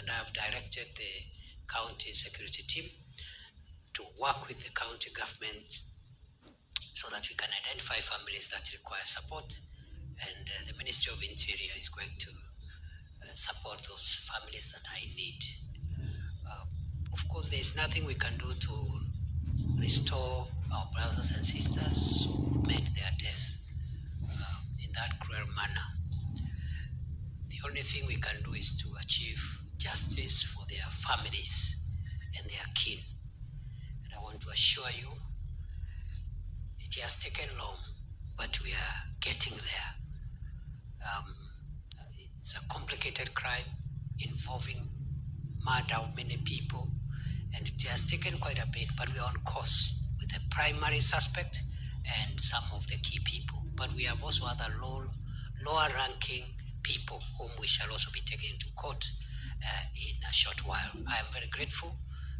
and I have directed the county security team to work with the county government so that we can identify families that require support, and the Ministry of Interior is going to support those families that are in need. Of course, there is nothing we can do to restore our brothers and sisters who met their death in that cruel manner. The only thing we can do is to achieve justice for their families and their kin. And I want to assure you, it has taken long, but we are getting there. It's a complicated crime involving murder of many people, and it has taken quite a bit, but we are on course with the primary suspect and some of the key people. But we have also other lower ranking people whom we shall also be taken into court in a short while. I am very grateful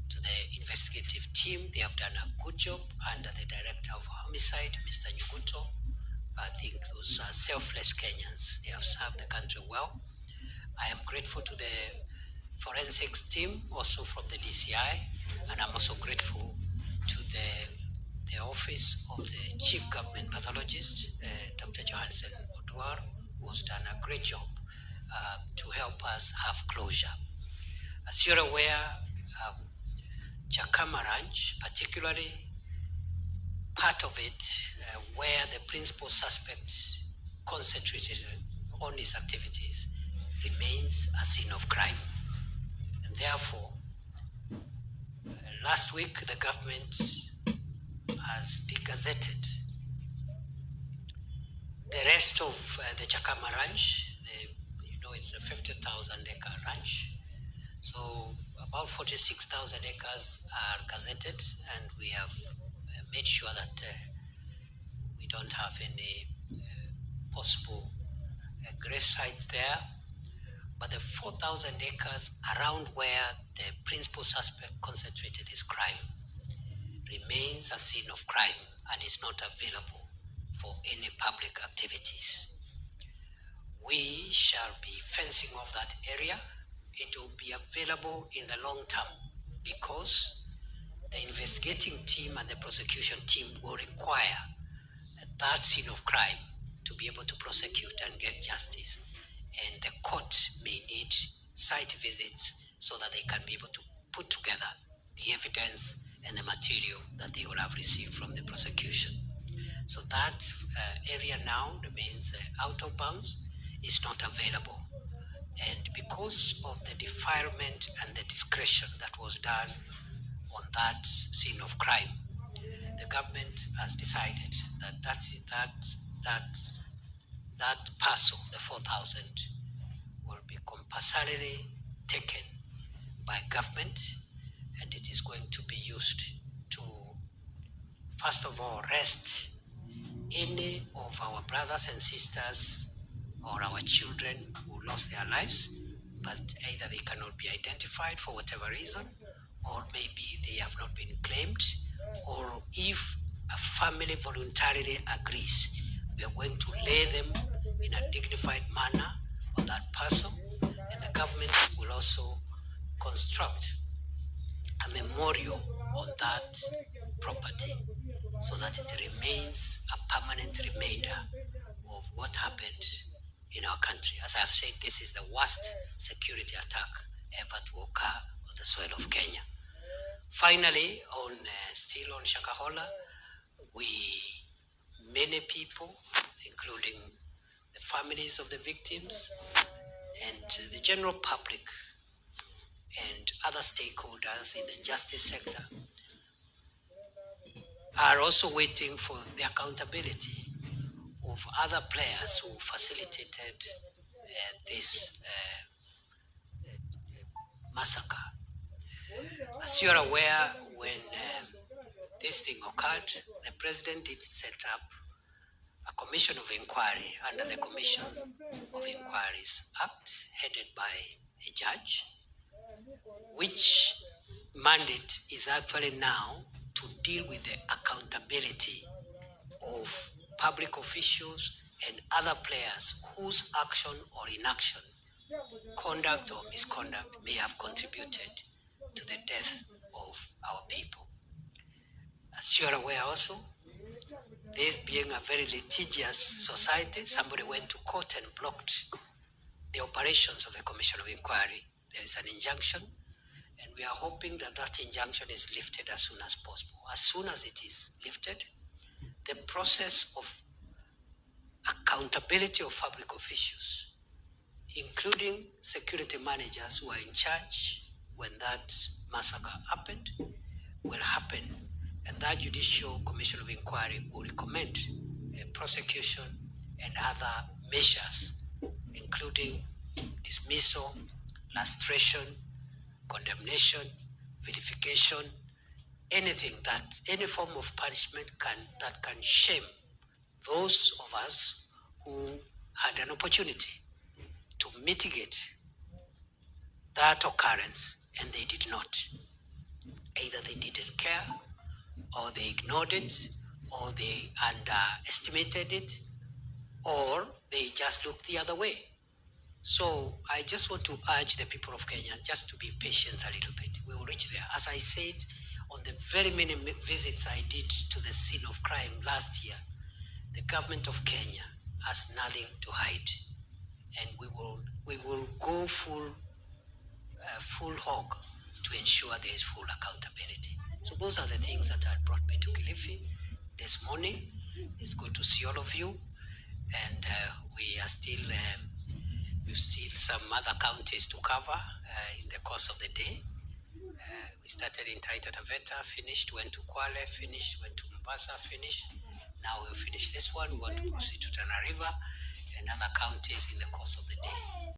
to the investigative team. They have done a good job under the Director of Homicide, Mr. Nyuguto. I think those are selfless Kenyans. They have served the country well. I am grateful to the forensics team, also from the DCI, and I'm also grateful to the office of the Chief Government Pathologist, Dr. Johansen Oduor, who has done a great job to help us have closure. As you're aware, Chakama Ranch, particularly part of it where the principal suspect concentrated on his activities, remains a scene of crime. And therefore, last week the government has degazetted the rest of the Chakama Ranch. It's a 50,000 acre ranch. So about 46,000 acres are gazetted, and we have made sure that we don't have any possible grave sites there. But the 4,000 acres around where the principal suspect concentrated his crime remains a scene of crime and is not available for any public activities. We shall be fencing off that area. It will be available in the long term because the investigating team and the prosecution team will require that scene of crime to be able to prosecute and get justice. And the court may need site visits so that they can be able to put together the evidence and the material that they will have received from the prosecution. So that area now remains out of bounds, is not available. And because of the defilement and the discretion that was done on that scene of crime, the government has decided that that parcel, the 4,000, will be compulsorily taken by government, and it is going to be used to, first of all, rest any of our brothers and sisters or our children who lost their lives, but either they cannot be identified for whatever reason, or maybe they have not been claimed, or if a family voluntarily agrees, we are going to lay them in a dignified manner on that parcel, and the government will also construct a memorial on that property so that it remains a permanent reminder of what happened in our country. As I've said, this is the worst security attack ever to occur on the soil of Kenya. Finally, still on Shakahola, many people, including the families of the victims and the general public and other stakeholders in the justice sector, are also waiting for the accountability of other players who facilitated this massacre. As you are aware, when this thing occurred, the president did set up a commission of inquiry under the Commission of Inquiries Act, headed by a judge, which mandate is actually now to deal with the accountability of public officials and other players whose action or inaction conduct or misconduct may have contributed to the death of our people. As you are aware also, this being a very litigious society, somebody went to court and blocked the operations of the Commission of Inquiry. There is an injunction, and we are hoping that that injunction is lifted as soon as possible. As soon as it is lifted, the process of accountability of public officials, including security managers who are in charge when that massacre happened, will happen. And that Judicial Commission of Inquiry will recommend prosecution and other measures, including dismissal, lustration, condemnation, vilification, anything that, any form of punishment that can shame those of us who had an opportunity to mitigate that occurrence and they did not. Either they didn't care, or they ignored it, or they underestimated it, or they just looked the other way. So I just want to urge the people of Kenya just to be patient a little bit. We will reach there. As I said, on the very many visits I did to the scene of crime last year, the government of Kenya has nothing to hide, and we will go full hog to ensure there is full accountability. So those are the things that had brought me to Kilifi this morning. It's good to see all of you, and we are still we've still some other counties to cover in the course of the day. We started in Taita Taveta, finished, went to Kwale, finished, went to Mombasa, finished. Now we'll finish this one. We want to proceed to Tana River and other counties in the course of the day.